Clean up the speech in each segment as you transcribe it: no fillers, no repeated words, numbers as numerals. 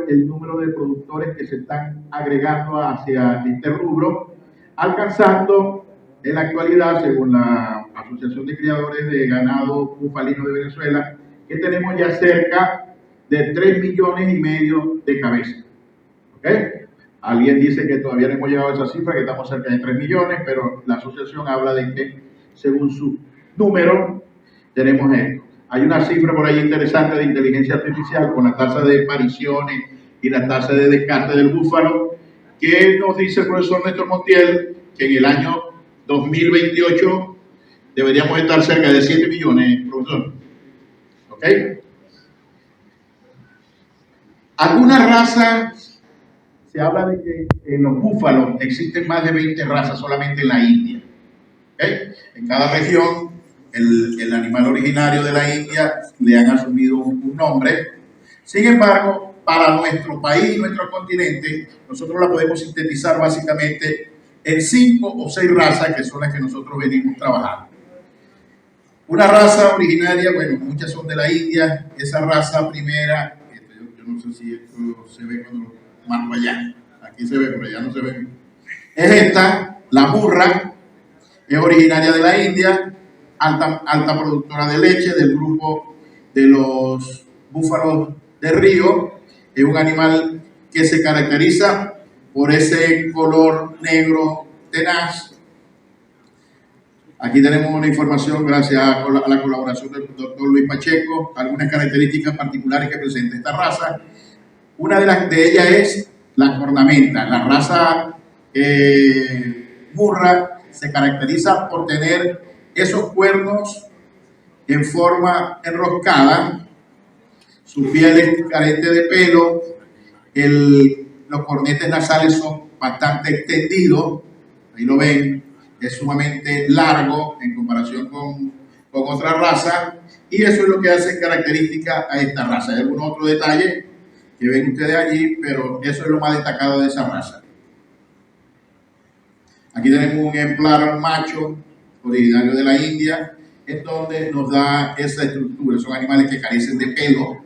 el número de productores que se están agregando hacia este rubro, alcanzando en la actualidad, según la Asociación de Criadores de Ganado Bufalino de Venezuela, que tenemos ya cerca de 3,5 millones de cabezas. ¿Ok? Alguien dice que todavía no hemos llegado a esa cifra, que estamos cerca de 3 millones, pero la asociación habla de que, según su número, tenemos esto. Hay una cifra por ahí interesante de inteligencia artificial con la tasa de pariciones y la tasa de descarte del búfalo, que nos dice el profesor Néstor Montiel que en el año 2028 deberíamos estar cerca de 7 millones, profesor. ¿Ok? Algunas razas, se habla de que en los búfalos existen más de 20 razas solamente en la India. ¿Okay? En cada región, el animal originario de la India le han asumido un nombre. Sin embargo, para nuestro país, nuestro continente, nosotros la podemos sintetizar básicamente en 5 o 6 razas que son las que nosotros venimos trabajando. Una raza originaria, bueno, muchas son de la India. Esa raza primera, yo no sé si esto se ve cuando lo marco allá. Aquí se ve, pero allá no se ve. Es esta, la Murra, es originaria de la India, alta productora de leche, del grupo de los búfalos de río. Es un animal que se caracteriza por ese color negro tenaz. Aquí tenemos una información gracias a la colaboración del doctor Luis Pacheco, algunas características particulares que presenta esta raza. Una de ellas es la cornamenta. La raza Murra se caracteriza por tener esos cuernos en forma enroscada, su piel es carente de pelo, los cornetes nasales son bastante extendidos, ahí lo ven, es sumamente largo en comparación con otra raza, y eso es lo que hace característica a esta raza. Hay algún otro detalle que ven ustedes allí, pero eso es lo más destacado de esa raza. Aquí tenemos un ejemplar macho originario de la India, en donde nos da esa estructura. Son animales que carecen de pelo,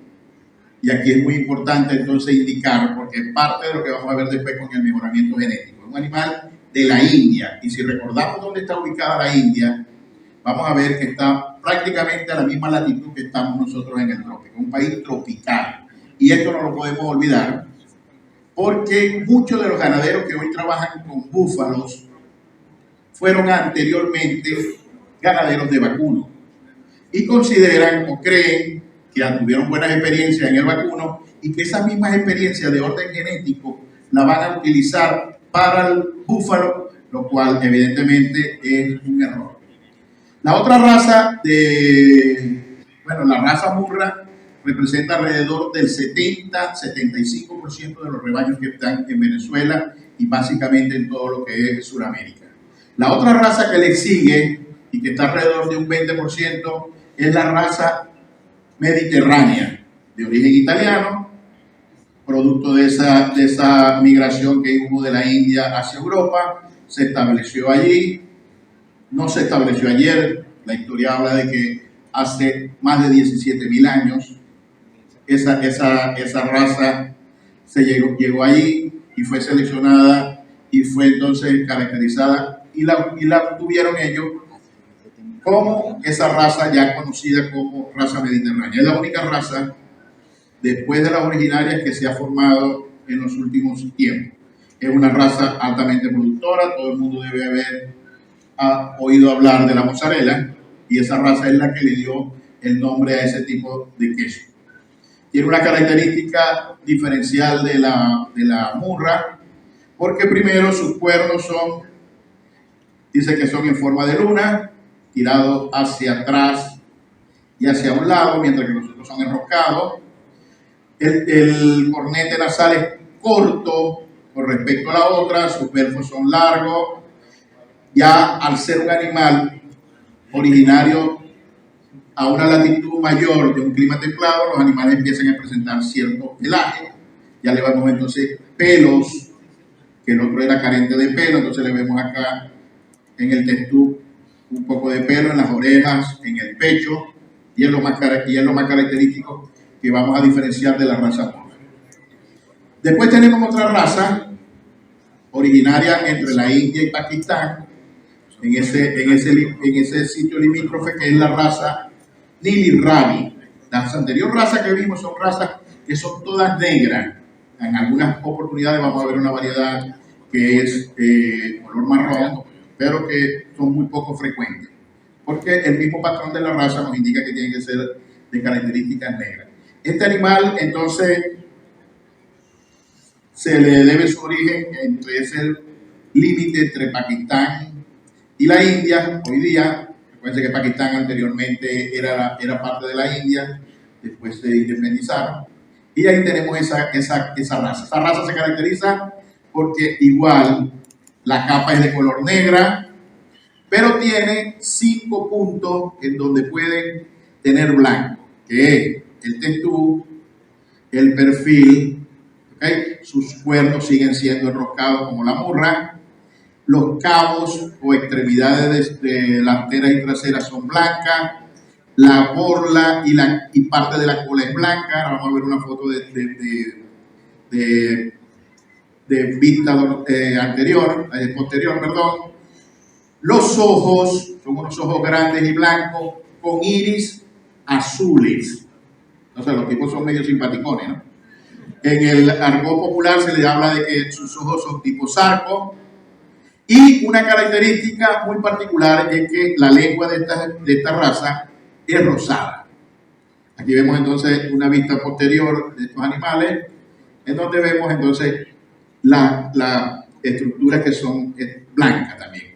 y aquí es muy importante entonces indicar, porque es parte de lo que vamos a ver después con el mejoramiento genético. Es un animal de la India, y si recordamos dónde está ubicada la India, vamos a ver que está prácticamente a la misma latitud que estamos nosotros en el trópico, un país tropical. Y esto no lo podemos olvidar, porque muchos de los ganaderos que hoy trabajan con búfalos fueron anteriormente ganaderos de vacuno y consideran o creen que tuvieron buenas experiencias en el vacuno y que esas mismas experiencias de orden genético la van a utilizar para el búfalo, lo cual evidentemente es un error. La otra raza la raza Murra representa alrededor del 70-75% de los rebaños que están en Venezuela y básicamente en todo lo que es Sudamérica. La otra raza que le sigue y que está alrededor de un 20% es la raza mediterránea, de origen italiano, producto de esa migración que hubo de la India hacia Europa. Se estableció allí, no se estableció ayer. La historia habla de que hace más de 17,000 años esa raza llegó allí y fue seleccionada y fue entonces caracterizada y la tuvieron ellos como esa raza ya conocida como raza mediterránea. Es la única raza después de las originarias que se ha formado en los últimos tiempos. Es una raza altamente productora, todo el mundo debe haber oído hablar de la mozzarella, y esa raza es la que le dio el nombre a ese tipo de queso. Tiene una característica diferencial de la Murra, porque primero sus cuernos dice que son en forma de luna, tirados hacia atrás y hacia un lado, mientras que los otros son enroscados. El cornete nasal es corto con respecto a la otra, sus perfos son largos. Ya al ser un animal originario a una latitud mayor de un clima templado, los animales empiezan a presentar cierto pelaje. Ya le vemos entonces pelos, que el otro era carente de pelo, entonces le vemos acá en el testú un poco de pelo en las orejas, en el pecho, y es lo más característico que vamos a diferenciar de la raza Murra. Después tenemos otra raza originaria entre la India y Pakistán, en ese sitio limítrofe, que es la raza Nili Ravi. Las anteriores razas que vimos son razas que son todas negras. En algunas oportunidades vamos a ver una variedad que es color marrón, pero que son muy poco frecuentes, porque el mismo patrón de la raza nos indica que tiene que ser de características negras. Este animal, entonces, se le debe su origen entre ese límite entre Pakistán y la India. Hoy día, recuerden que Pakistán anteriormente era parte de la India, después se independizaron, y ahí tenemos esa raza. Esa raza se caracteriza porque igual la capa es de color negra, pero tiene 5 puntos en donde pueden tener blanco, que es el testú, el perfil, ¿okay? Sus cuernos siguen siendo enroscados como la murra, los cabos o extremidades delanteras y traseras son blancas, la borla y parte de la cola es blanca. Ahora vamos a ver una foto de vista anterior, posterior, perdón. Los ojos son unos ojos grandes y blancos con iris azules. O sea, los tipos son medio simpaticones, ¿no? En el argot popular se le habla de que sus ojos son tipo zarco. Y una característica muy particular es que la lengua de esta raza es rosada. Aquí vemos entonces una vista posterior de estos animales, en donde vemos entonces la estructura que son blancas también.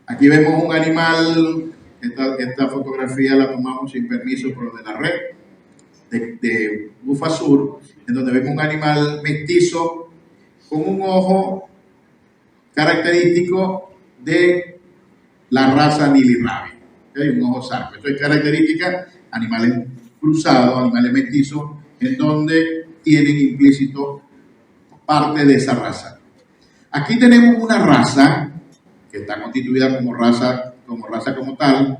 Aquí vemos un animal, esta fotografía la tomamos sin permiso, pero de la red de Bufasur, en donde vemos un animal mestizo con un ojo característico de la raza Nili Ravi, ¿okay? Un ojo zarco. Esto es característica, animales cruzados, animales mestizos, en donde tienen implícito parte de esa raza. Aquí tenemos una raza que está constituida como raza como tal,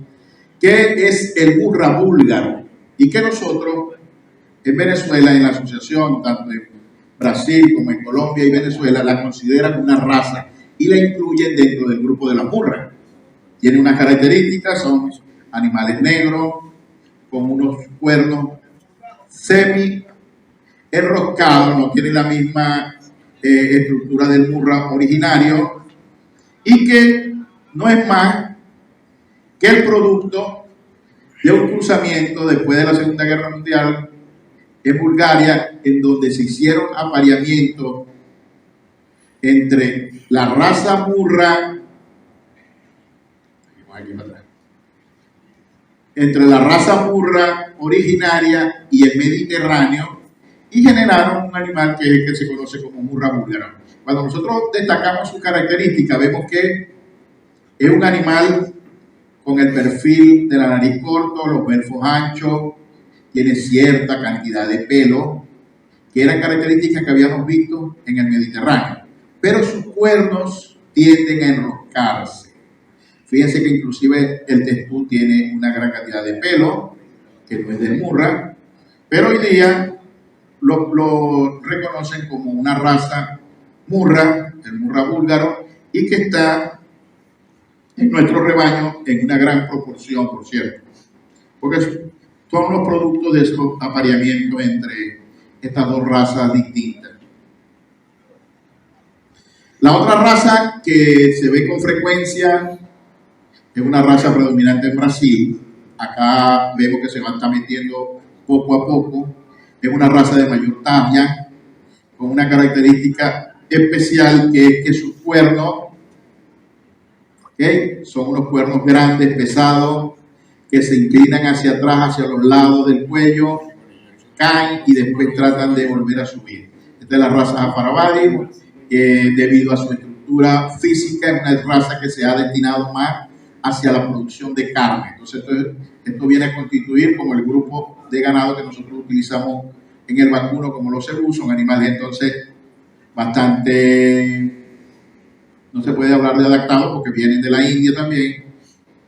que es el burra búlgaro, y que nosotros en Venezuela, en la asociación, tanto en Brasil como en Colombia y Venezuela, la consideran una raza y la incluyen dentro del grupo de la burra. Tiene unas características, son animales negros, con unos cuernos semi enroscados, no tienen la misma estructura del burra originario, y que no es más que el producto de un cruzamiento después de la Segunda Guerra Mundial en Bulgaria, en donde se hicieron apareamientos entre la raza burra, originaria y el Mediterráneo, y generaron un animal que se conoce como burra búlgara. Cuando nosotros destacamos su característica, vemos que es un animal con el perfil de la nariz corto, los belfos anchos, tiene cierta cantidad de pelo, que eran características que habíamos visto en el Mediterráneo, pero sus cuernos tienden a enroscarse. Fíjense que inclusive el testú tiene una gran cantidad de pelo, que no es de murra, pero hoy día lo reconocen como una raza murra, el murra búlgaro, y que está en nuestro rebaño en una gran proporción, por cierto, porque son los productos de esos apareamientos entre estas dos razas distintas. La otra raza que se ve con frecuencia es una raza predominante en Brasil. Acá vemos que se va a estar metiendo poco a poco. Es una raza de mayor talla, con una característica especial, que es que sus cuernos, ¿okay?, son unos cuernos grandes, pesados, que se inclinan hacia atrás, hacia los lados del cuello, caen y después tratan de volver a subir. Esta es la raza Jafarabadi, debido a su estructura física, es una raza que se ha destinado más hacia la producción de carne. Entonces, esto viene a constituir como el grupo de ganado que nosotros utilizamos en el vacuno, como los cebú. Son animales entonces bastante, no se puede hablar de adaptados porque vienen de la India también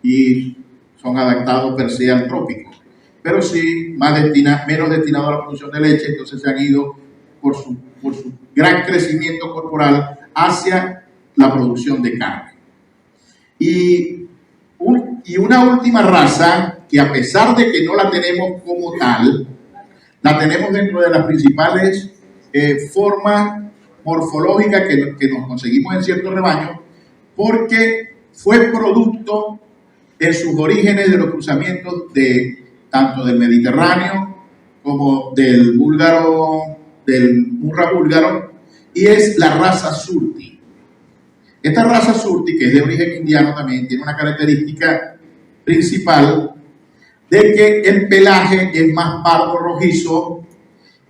y son adaptados per se al trópico. pero sí menos destinado a la producción de leche. Entonces se han ido por su gran crecimiento corporal hacia la producción de carne. Y una última raza que, a pesar de que no la tenemos como tal, la tenemos dentro de las principales formas morfológicas que nos conseguimos en ciertos rebaños, porque fue producto en sus orígenes de los cruzamientos tanto del Mediterráneo como del Murra búlgaro, y es la raza Surti. Esta raza Surti, que es de origen indiano también, tiene una característica principal de que el pelaje es más pardo rojizo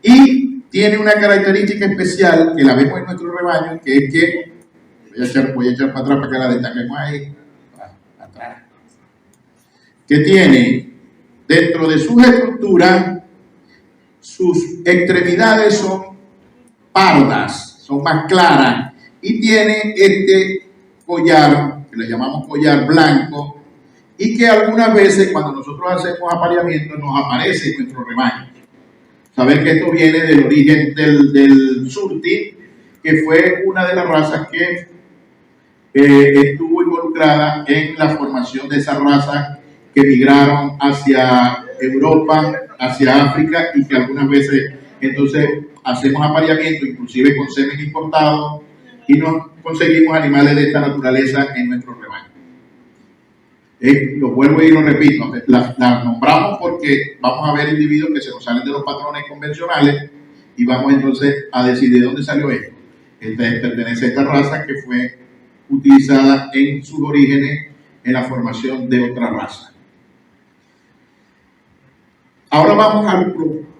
y tiene una característica especial que la vemos en nuestro rebaño, que es que, voy a echar para atrás para que la destaquemos ahí, atrás, que tiene dentro de sus estructuras, sus extremidades son pardas, son más claras, y tiene este collar, que le llamamos collar blanco, y que algunas veces cuando nosotros hacemos apareamiento nos aparece en nuestro rebaño. Saber que esto viene del origen del Surti, que fue una de las razas que estuvo involucrada en la formación de esas razas que migraron hacia Europa, hacia África, y que algunas veces entonces hacemos apareamiento, inclusive con semen importado, y nos conseguimos animales de esta naturaleza en nuestro rebaño. Lo vuelvo y lo repito, las nombramos porque vamos a ver individuos que se nos salen de los patrones convencionales y vamos entonces a decir de dónde salió esto. Pertenece a esta raza que fue utilizada en sus orígenes en la formación de otra raza. Ahora vamos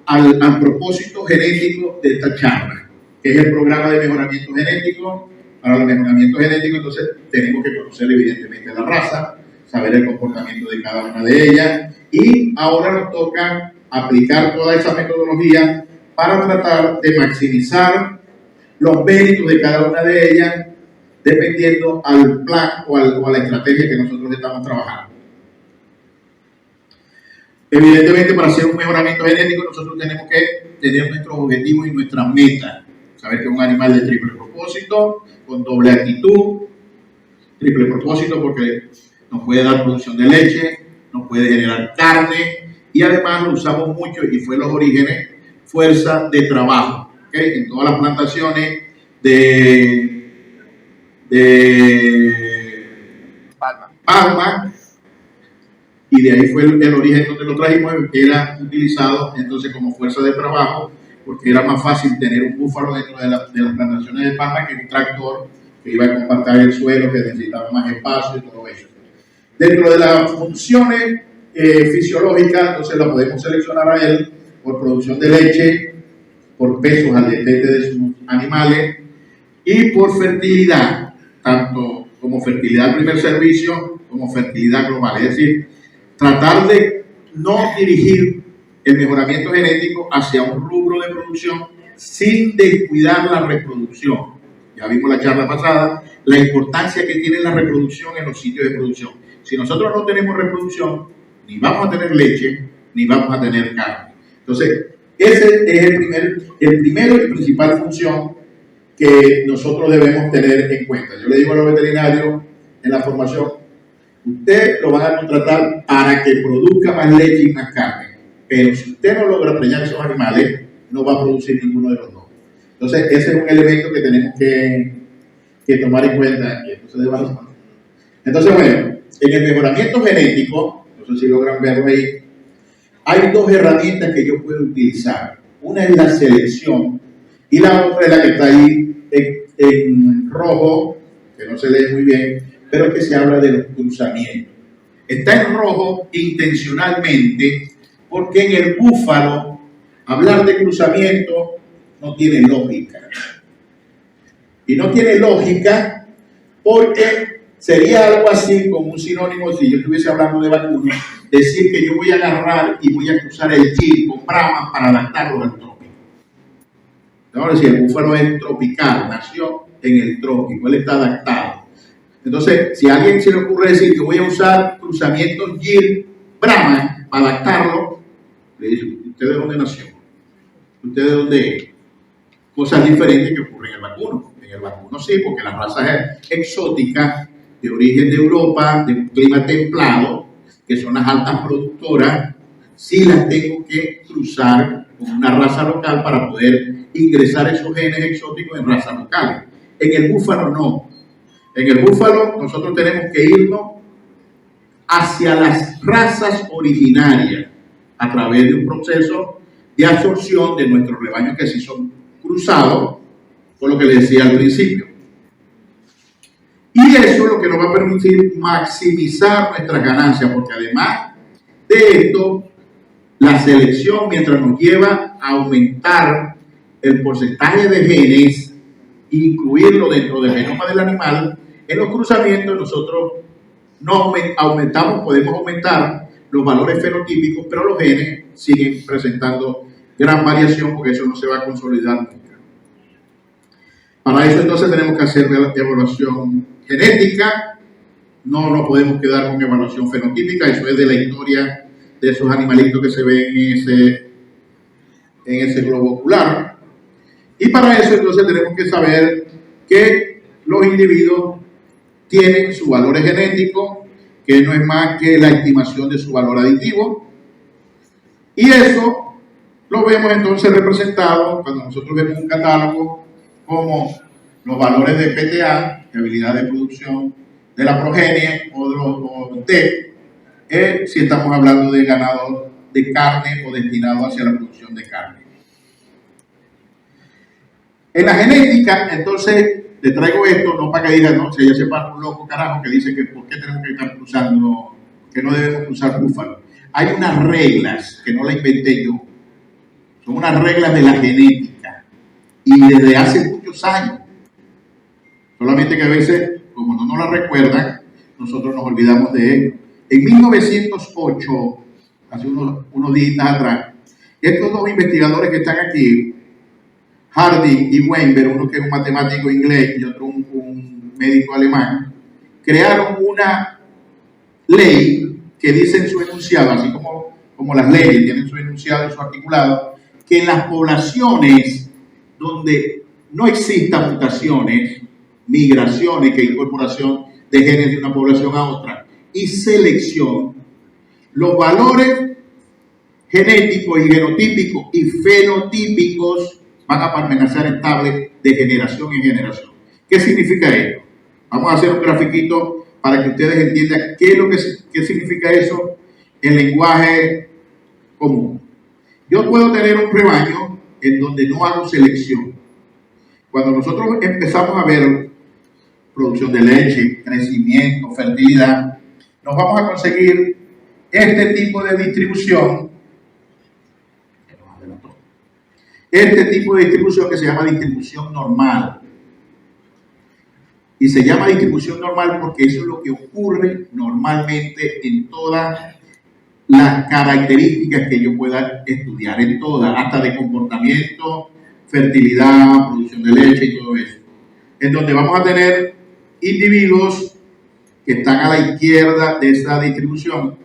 al propósito genético de esta charla, que es el programa de mejoramiento genético. Para el mejoramiento genético, entonces, tenemos que conocer evidentemente la raza, saber el comportamiento de cada una de ellas, y ahora nos toca aplicar toda esa metodología para tratar de maximizar los méritos de cada una de ellas, dependiendo al plan o a la estrategia que nosotros estamos trabajando. Evidentemente, para hacer un mejoramiento genético, nosotros tenemos que tener nuestros objetivos y nuestras metas. Saber que es un animal de triple propósito, con doble actitud. Triple propósito porque nos puede dar producción de leche, nos puede generar carne, y además lo usamos mucho, y fue en los orígenes, fuerza de trabajo. ¿Okay? En todas las plantaciones de palma, y de ahí fue el origen donde lo trajimos, que era utilizado entonces como fuerza de trabajo, porque era más fácil tener un búfalo dentro de las plantaciones de palma que un tractor que iba a compactar el suelo, que necesitaba más espacio y todo eso. Dentro de las funciones fisiológicas, entonces la podemos seleccionar a él por producción de leche, por pesos al destete de sus animales y por fertilidad, tanto como fertilidad primer servicio como fertilidad global. Es decir, tratar de no dirigir el mejoramiento genético hacia un rubro de producción sin descuidar la reproducción. Ya vimos la charla pasada, la importancia que tiene la reproducción en los sitios de producción. Si nosotros no tenemos reproducción, ni vamos a tener leche, ni vamos a tener carne. Entonces, ese es el primero y principal función que nosotros debemos tener en cuenta. Yo le digo a los veterinarios en la formación, usted lo van a contratar para que produzca más leche y más carne, pero si usted no logra preñar esos animales, no va a producir ninguno de los dos. Entonces, ese es un elemento que tenemos que tomar en cuenta. Entonces, bueno, en el mejoramiento genético, no sé si logran verlo ahí, hay dos herramientas que yo puedo utilizar. Una es la selección y la otra es la que está ahí en rojo, que no se lee muy bien, pero que se habla de los cruzamientos. Está en rojo intencionalmente porque en el búfalo hablar de cruzamiento no tiene lógica. Y no tiene lógica porque sería algo así como un sinónimo, si yo estuviese hablando de vacuno, decir que yo voy a agarrar y voy a cruzar el Gil con Brahma para adaptarlo al trópico. Entonces, si el búfalo es tropical, nació en el trópico, él está adaptado. Entonces, si a alguien se le ocurre decir que voy a usar cruzamientos Gil Brahma para adaptarlo, Le dice, ¿usted de dónde nació? ¿Usted de dónde es? Cosas diferentes que ocurren en el vacuno. En el vacuno sí, porque las razas exóticas de origen de Europa, de un clima templado, que son las altas productoras, sí las tengo que cruzar con una raza local para poder ingresar esos genes exóticos en razas locales. En el búfalo no. En el búfalo nosotros tenemos que irnos hacia las razas originarias a través de un proceso de absorción de nuestros rebaños que sí son cruzados, por lo que les decía al principio. Y eso es lo que nos va a permitir maximizar nuestras ganancias, porque además de esto, la selección, mientras nos lleva a aumentar el porcentaje de genes, incluirlo dentro del genoma del animal, en los cruzamientos nosotros no aumentamos, podemos aumentar los valores fenotípicos, pero los genes siguen presentando gran variación porque eso no se va a consolidar nunca. Para eso entonces tenemos que hacer evaluación genética, no nos podemos quedar con evaluación fenotípica, eso es de la historia de esos animalitos que se ven en ese globo ocular. Y para eso entonces tenemos que saber que los individuos tienen sus valores genéticos, que no es más que la estimación de su valor aditivo. Y eso lo vemos entonces representado cuando nosotros vemos un catálogo como los valores de PTA, de habilidad de producción de la progenie o de si estamos hablando de ganado de carne o destinado hacia la producción de carne. En la genética, entonces, le traigo esto, no para que digan, no, si ya se pasa un loco carajo que dice que por qué tenemos que estar cruzando, que no debemos cruzar búfalo. Hay unas reglas que no las inventé yo, son unas reglas de la genética y desde hace muchos años. Solamente que a veces, como no nos la recuerdan, nosotros nos olvidamos de ello. En 1908, hace unos días atrás, estos dos investigadores que están aquí, Hardy y Weinberg, uno que es un matemático inglés y otro un médico alemán, crearon una ley que dice en su enunciado, así como las leyes tienen su enunciado y su articulado, que en las poblaciones donde no existan mutaciones, migraciones, que es incorporación de genes de una población a otra, y selección, los valores genéticos y genotípicos y fenotípicos van a permanecer estables de generación en generación. ¿Qué significa esto? Vamos a hacer un grafiquito para que ustedes entiendan qué significa eso en lenguaje común. Yo puedo tener un rebaño en donde no hago selección. Cuando nosotros empezamos a ver producción de leche, crecimiento, fertilidad, nos vamos a conseguir este tipo de distribución. Este tipo de distribución que se llama distribución normal. Y se llama distribución normal porque eso es lo que ocurre normalmente en todas las características que yo pueda estudiar, en todas, hasta de comportamiento, fertilidad, producción de leche y todo eso. En donde vamos a tener individuos que están a la izquierda de esa distribución,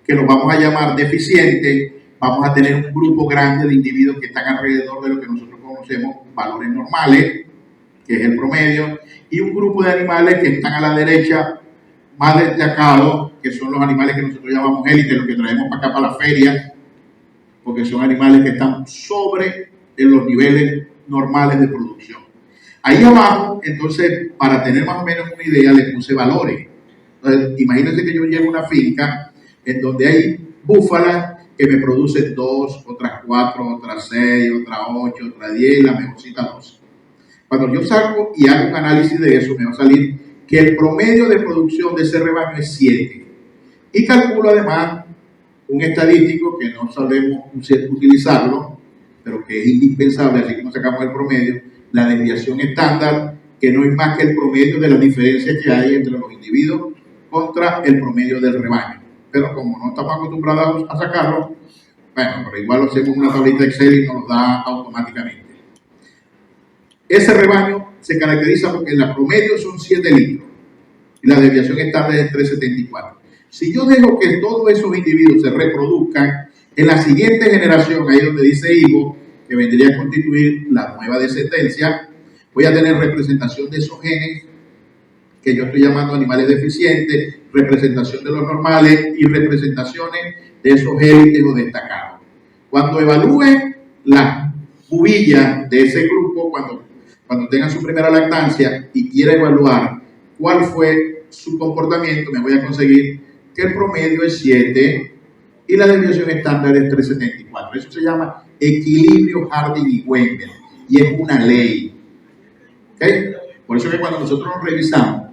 que los vamos a llamar deficientes. Vamos a tener un grupo grande de individuos que están alrededor de lo que nosotros conocemos valores normales, que es el promedio, y un grupo de animales que están a la derecha, más destacados, que son los animales que nosotros llamamos élites, los que traemos para acá, para la feria, porque son animales que están sobre en los niveles normales de producción. Ahí abajo, entonces, para tener más o menos una idea, les puse valores. Entonces, imagínense que yo llego a una finca en donde hay búfalas que me producen 2, otras 4, otras 6, otras 8, otras 10, la mejorcita 12. Cuando yo salgo y hago un análisis de eso, me va a salir que el promedio de producción de ese rebaño es 7. Y calculo además un estadístico que no sabemos utilizarlo, pero que es indispensable, así que nos sacamos el promedio, la desviación estándar, que no es más que el promedio de las diferencias que hay entre los individuos contra el promedio del rebaño. Pero como no estamos acostumbrados a sacarlo, bueno, pero igual lo hacemos en una tablita Excel y nos lo da automáticamente. Ese rebaño se caracteriza porque en la promedio son 7 litros y la desviación estándar es 3,74. Si yo dejo que todos esos individuos se reproduzcan, en la siguiente generación, ahí donde dice hijo, que vendría a constituir la nueva descendencia, voy a tener representación de esos genes que yo estoy llamando animales deficientes, representación de los normales y representaciones de esos élites o destacados. Cuando evalúe la cubilla de ese grupo, cuando tenga su primera lactancia y quiera evaluar cuál fue su comportamiento, me voy a conseguir que el promedio es 7 y la desviación estándar es 374. Eso se llama equilibrio Harding y Weinberg y es una ley. ¿Okay? Por eso que cuando nosotros nos revisamos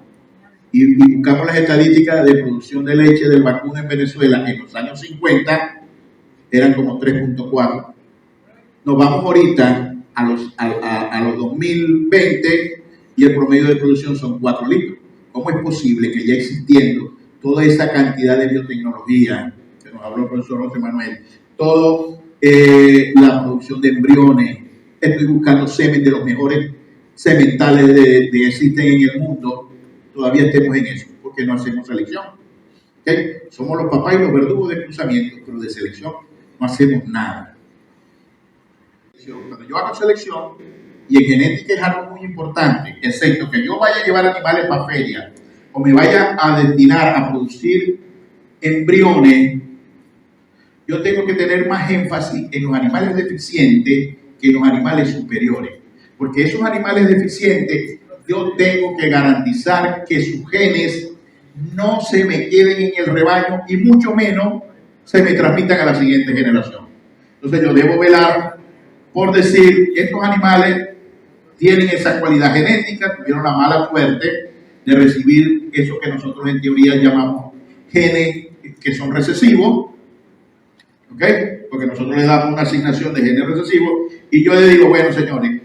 y buscamos las estadísticas de producción de leche del vacuno en Venezuela en los años 50, eran como 3.4. Nos vamos ahorita a los 2020 y el promedio de producción son 4 litros. ¿Cómo es posible que ya existiendo toda esa cantidad de biotecnología que nos habló el profesor José Manuel, toda la producción de embriones, estoy buscando semen de los mejores sementales que existen en el mundo, todavía estemos en eso, porque no hacemos selección? ¿Okay? Somos los papás y los verdugos de cruzamiento, pero de selección no hacemos nada. Cuando yo hago selección, y en genética es algo muy importante, excepto que yo vaya a llevar animales para feria o me vaya a destinar a producir embriones, yo tengo que tener más énfasis en los animales deficientes que en los animales superiores. Porque esos animales deficientes, yo tengo que garantizar que sus genes no se me queden en el rebaño y mucho menos se me transmitan a la siguiente generación. Entonces yo debo velar por decir, estos animales tienen esa cualidad genética, tuvieron la mala suerte de recibir eso que nosotros en teoría llamamos genes que son recesivos, ¿ok? Porque nosotros le damos una asignación de genes recesivos y yo le digo, bueno, señores,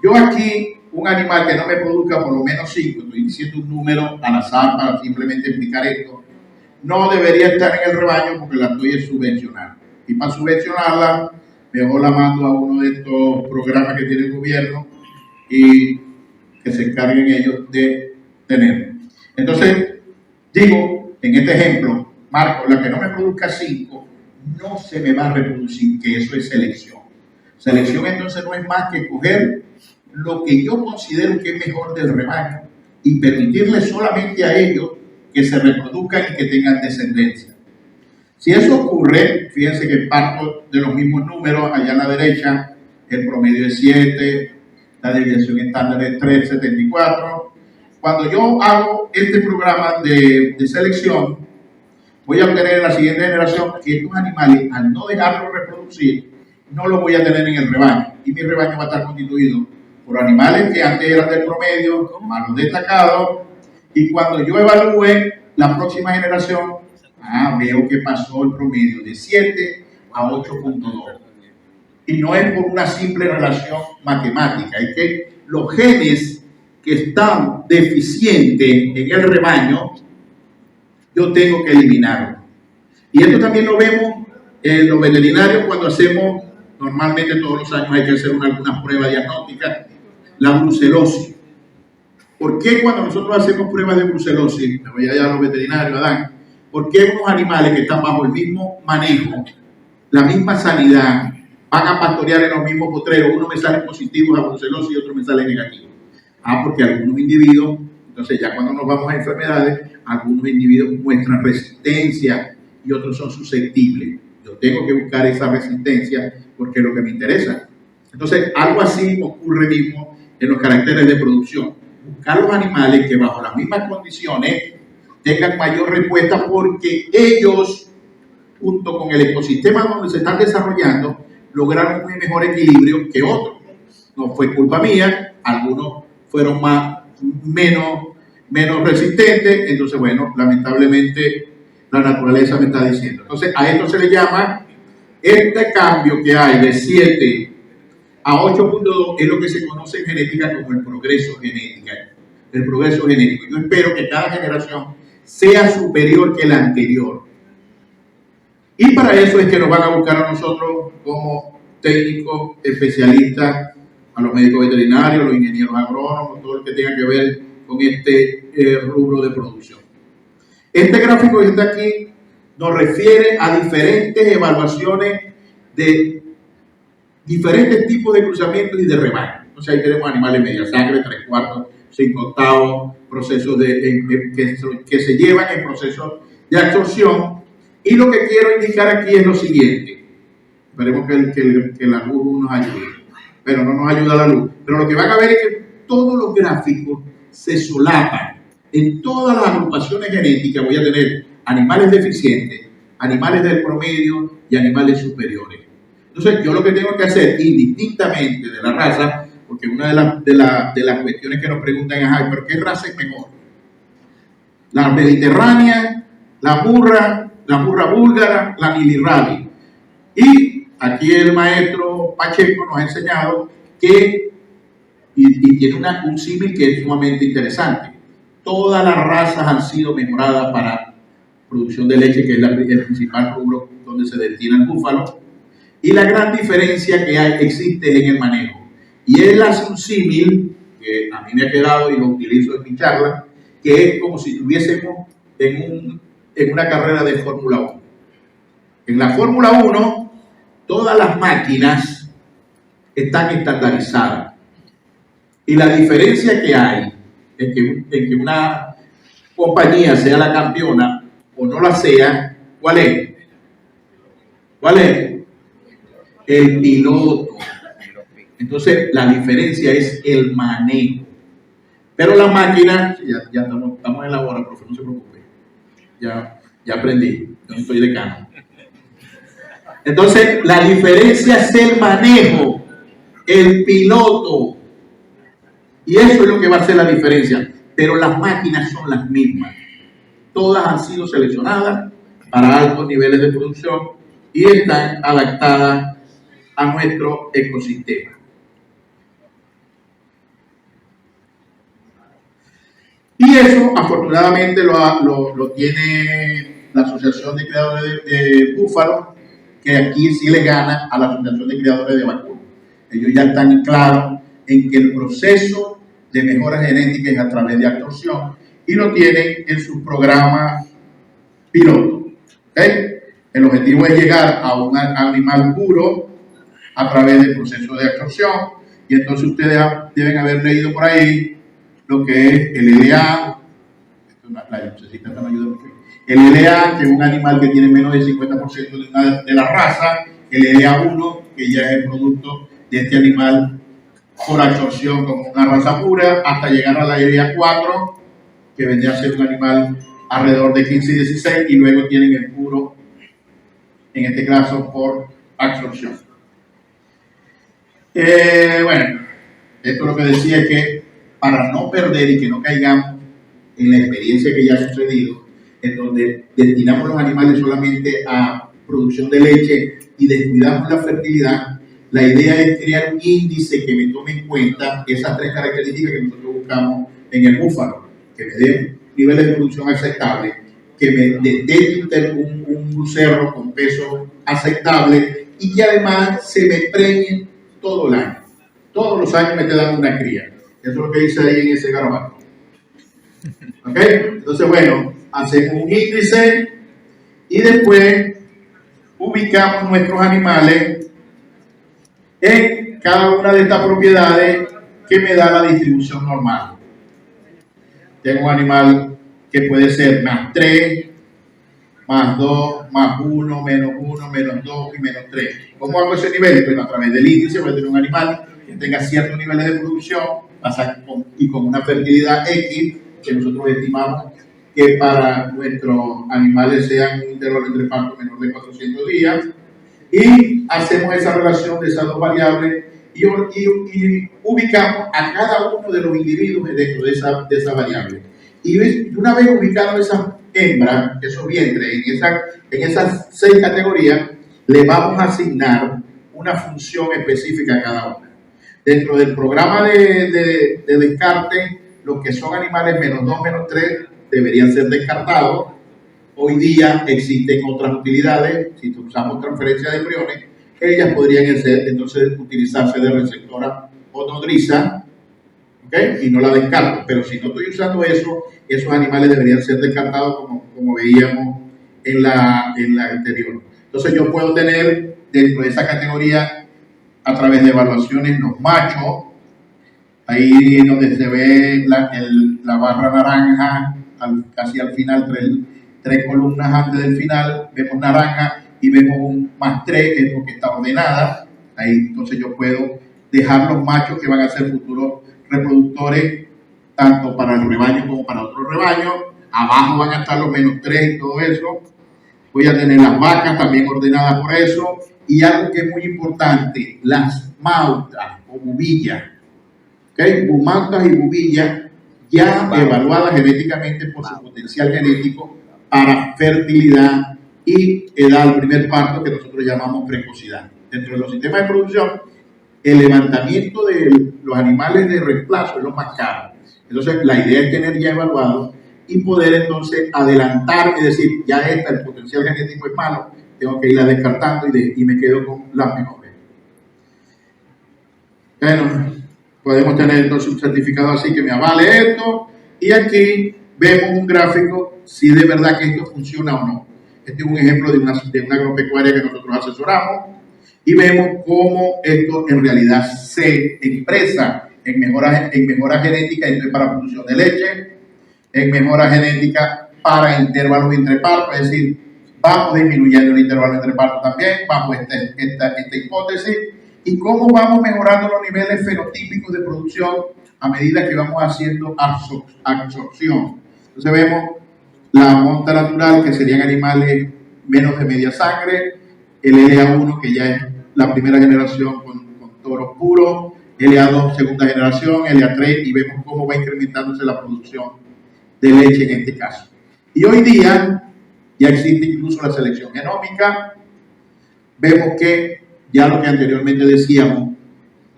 yo aquí, un animal que no me produzca por lo menos 5, estoy diciendo un número al azar para simplemente explicar esto, no debería estar en el rebaño porque la estoy subvencionando. Y para subvencionarla, mejor la mando a uno de estos programas que tiene el gobierno y que se encarguen ellos de tener. Entonces, digo, en este ejemplo, marco, la que no me produzca 5, no se me va a reproducir, que eso es selección. Selección entonces no es más que coger lo que yo considero que es mejor del rebaño y permitirle solamente a ellos que se reproduzcan y que tengan descendencia. Si eso ocurre, fíjense que parto de los mismos números, allá a la derecha, el promedio es 7, la desviación estándar es 3.74. Cuando yo hago este programa de selección, voy a obtener en la siguiente generación que estos animales, al no dejarlos reproducir, no los voy a tener en el rebaño. Y mi rebaño va a estar constituido por animales que antes eran del promedio, malos destacados, y cuando yo evalúe la próxima generación, veo que pasó el promedio de 7 a 8.2. Y no es por una simple relación matemática, es que los genes que están deficientes en el rebaño, yo tengo que eliminarlos. Y esto también lo vemos en los veterinarios cuando hacemos, normalmente todos los años hay que hacer algunas pruebas diagnósticas, la brucelosis. ¿Por qué cuando nosotros hacemos pruebas de brucelosis, me voy allá a los veterinarios, Adán, por qué unos animales que están bajo el mismo manejo, la misma sanidad, van a pastorear en los mismos potreros, uno me sale positivo a brucelosis y otro me sale negativo? Porque algunos individuos, entonces ya cuando nos vamos a enfermedades, algunos individuos muestran resistencia y otros son susceptibles. Yo tengo que buscar esa resistencia porque es lo que me interesa. Entonces, algo así ocurre mismo en los caracteres de producción. Buscar los animales que bajo las mismas condiciones tengan mayor respuesta porque ellos, junto con el ecosistema donde se están desarrollando, lograron un mejor equilibrio que otros. No fue culpa mía, algunos fueron menos resistentes, entonces bueno, lamentablemente la naturaleza me está diciendo. Entonces a esto se le llama, este cambio que hay de 7 a 8.2 es lo que se conoce en genética como el progreso genético. El progreso genético. Yo espero que cada generación sea superior que la anterior. Y para eso es que nos van a buscar a nosotros como técnicos, especialistas, a los médicos veterinarios, los ingenieros agrónomos, todo lo que tenga que ver con este rubro de producción. Este gráfico que está aquí nos refiere a diferentes evaluaciones de diferentes tipos de cruzamientos y de rebaño. Entonces ahí tenemos animales media sangre, 3/4, 5/8, procesos que se llevan en procesos de absorción. Y lo que quiero indicar aquí es lo siguiente. Esperemos que la luz nos ayude. Pero no nos ayuda la luz. Pero lo que van a ver es que todos los gráficos se solapan. En todas las agrupaciones genéticas voy a tener animales deficientes, animales del promedio y animales superiores. Entonces, yo lo que tengo que hacer, indistintamente de la raza, porque una de las cuestiones que nos preguntan es, ay, ¿pero qué raza es mejor? La mediterránea, la burra búlgara, la nilirrabi. Y aquí el maestro Pacheco nos ha enseñado que, y tiene un símil que es sumamente interesante, todas las razas han sido mejoradas para producción de leche, que es el principal rubro donde se destina el búfalo. Y la gran diferencia que existe en el manejo. Y él hace un símil, que a mí me ha quedado y lo utilizo en mi charla, que es como si estuviésemos en una carrera de Fórmula 1. En la Fórmula 1, todas las máquinas están estandarizadas. Y la diferencia que hay en que una compañía sea la campeona o no la sea, ¿cuál es? ¿Cuál es? El piloto. Entonces, la diferencia es el manejo. Pero la máquina, ya estamos en la hora, profe, no se preocupe. Ya aprendí, yo no soy decano. Entonces, la diferencia es el manejo, el piloto. Y eso es lo que va a hacer la diferencia. Pero las máquinas son las mismas. Todas han sido seleccionadas para altos niveles de producción y están adaptadas a nuestro ecosistema. Y eso, afortunadamente, lo tiene la Asociación de Criadores de Búfalos, que aquí sí le gana a la Asociación de Criadores de Vacunos. Ellos ya están claros en que el proceso de mejora genética es a través de absorción y lo tienen en sus programas piloto. ¿Okay? El objetivo es llegar a un animal puro a través del proceso de absorción, y entonces ustedes deben haber leído por ahí lo que es el LA. El LA, que es un animal que tiene menos del 50% de la raza, el LA1, que ya es el producto de este animal por absorción como una raza pura, hasta llegar a la LA4, que vendría a ser un animal alrededor de 15 y 16, y luego tienen el puro, en este caso por absorción. Bueno, esto lo que decía es que para no perder y que no caigamos en la experiencia que ya ha sucedido, en donde destinamos los animales solamente a producción de leche y descuidamos la fertilidad, la idea es crear un índice que me tome en cuenta esas tres características que nosotros buscamos en el búfalo, que me dé niveles de producción aceptables, que me detecte un cerro con peso aceptable y que además se me premie todo el año. Todos los años me esté dando una cría. Eso es lo que dice ahí en ese garabato. ¿Ok? Entonces, bueno, hacemos un índice y después ubicamos nuestros animales en cada una de estas propiedades que me da la distribución normal. Tengo un animal que puede ser más 3, más 2, más 1, menos 1, menos 2 y menos 3. ¿Cómo hago ese nivel? Pues a través del índice voy a tener un animal que tenga ciertos niveles de producción y con una fertilidad X, que nosotros estimamos que para nuestros animales sean un intervalo entre partos menor de 400 días, y hacemos esa relación de esas dos variables y ubicamos a cada uno de los individuos dentro de esa variable. Y una vez ubicado esas hembras, esos vientres, en esas 6 categorías, le vamos a asignar una función específica a cada una. Dentro del programa de descarte, los que son animales menos 2, menos 3 deberían ser descartados. Hoy día existen otras utilidades. Si usamos transferencia de embriones, ellas podrían entonces utilizarse de receptora o nodriza, ¿ok? Y no la descarto. Pero si no estoy usando eso, esos animales deberían ser descartados como veíamos en la anterior. Entonces yo puedo tener dentro de esa categoría, a través de evaluaciones, los machos, ahí donde se ve la barra naranja, casi al final, tres columnas antes del final, vemos naranja y vemos un +3, que es porque está ordenada. Ahí entonces yo puedo dejar los machos que van a ser futuros reproductores, tanto para el rebaño como para otro rebaño. Abajo van a estar los -3 y todo eso. Voy a tener las vacas también ordenadas por eso. Y algo que es muy importante, las mautas o bubillas. ¿Okay? Mautas y bubillas ya evaluadas genéticamente por su potencial genético para fertilidad y edad al primer parto, que nosotros llamamos precocidad. Dentro de los sistemas de producción, el levantamiento de los animales de reemplazo es lo más caro. Entonces, la idea es tener ya evaluado y poder entonces adelantar, es decir, ya el potencial genético es malo, tengo que irla descartando y me quedo con las mejores. Bueno, podemos tener entonces un certificado así que me avale esto, y aquí vemos un gráfico si de verdad que esto funciona o no. Este es un ejemplo de una agropecuaria que nosotros asesoramos, y vemos cómo esto en realidad se expresa en mejora genética para producción de leche, en mejora genética para intervalos entre partos, es decir, vamos disminuyendo el intervalo entre partos también, bajo esta hipótesis, y cómo vamos mejorando los niveles fenotípicos de producción a medida que vamos haciendo absorción. Entonces vemos la monta natural, que serían animales menos de media sangre, el LA1, que ya es la primera generación con toros puros, LA2 segunda generación, LA3, y vemos cómo va incrementándose la producción de leche en este caso. Y hoy día ya existe incluso la selección genómica. Vemos que ya lo que anteriormente decíamos,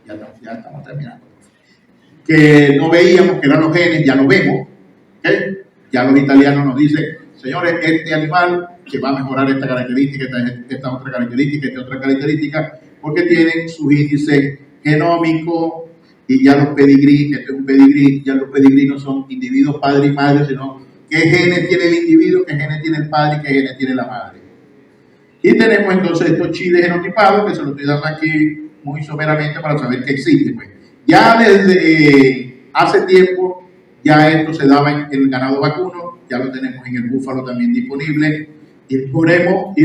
ya estamos terminando, que no veíamos, que eran los genes, ya lo vemos, ¿okay? Ya los italianos nos dicen, señores, este animal que va a mejorar esta característica, esta otra característica, esta otra característica, porque tienen sus índices genómicos, y ya los pedigrí, este es un pedigrí, ya los pedigrí no son individuos padre y madre, sino qué genes tiene el individuo, qué genes tiene el padre y qué genes tiene la madre. Y tenemos entonces estos chiles genotipados, que se los estoy dando aquí muy someramente para saber que existen. Pues. Ya desde hace tiempo, ya esto se daba en el ganado vacuno, ya lo tenemos en el búfalo también disponible, y podemos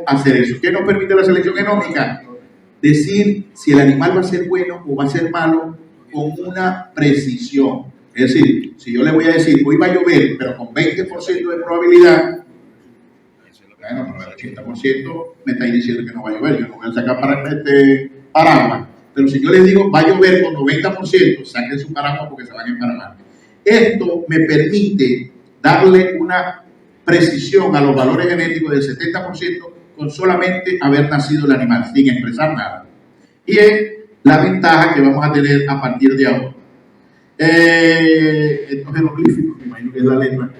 hacer eso. ¿Qué nos permite la selección genómica? Decir si el animal va a ser bueno o va a ser malo con una precisión. Es decir, si yo le voy a decir, hoy va a llover, pero con 20% de probabilidad, bueno, pero el 80% me está diciendo que no va a llover, yo no voy a sacar paraguas. Pero si yo les digo, va a llover con 90%, saquen su paraguas porque se van a emparamar. Esto me permite darle una precisión a los valores genéticos del 70% con solamente haber nacido el animal, sin expresar nada. Y es la ventaja que vamos a tener a partir de ahora. Estos jeroglíficos, me imagino que es la letra.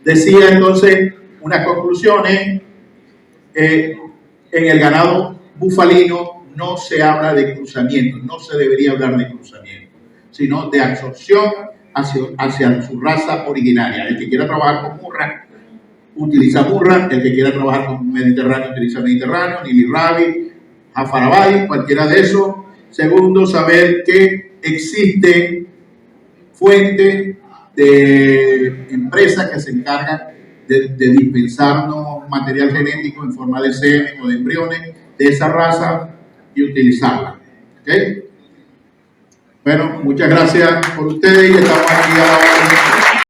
Decía entonces unas conclusiones. En el ganado bufalino no se habla de cruzamiento, no se debería hablar de cruzamiento, sino de absorción hacia su raza originaria. El que quiera trabajar con murra, utiliza murra; el que quiera trabajar con mediterráneo, utiliza mediterráneo, nili rabi, jafarabay, cualquiera de esos. Segundo, saber que existe fuentes de empresas que se encargan de dispensarnos material genético en forma de semen o de embriones de esa raza y utilizarla. ¿Okay? Bueno, muchas gracias por ustedes y estamos aquí ahora.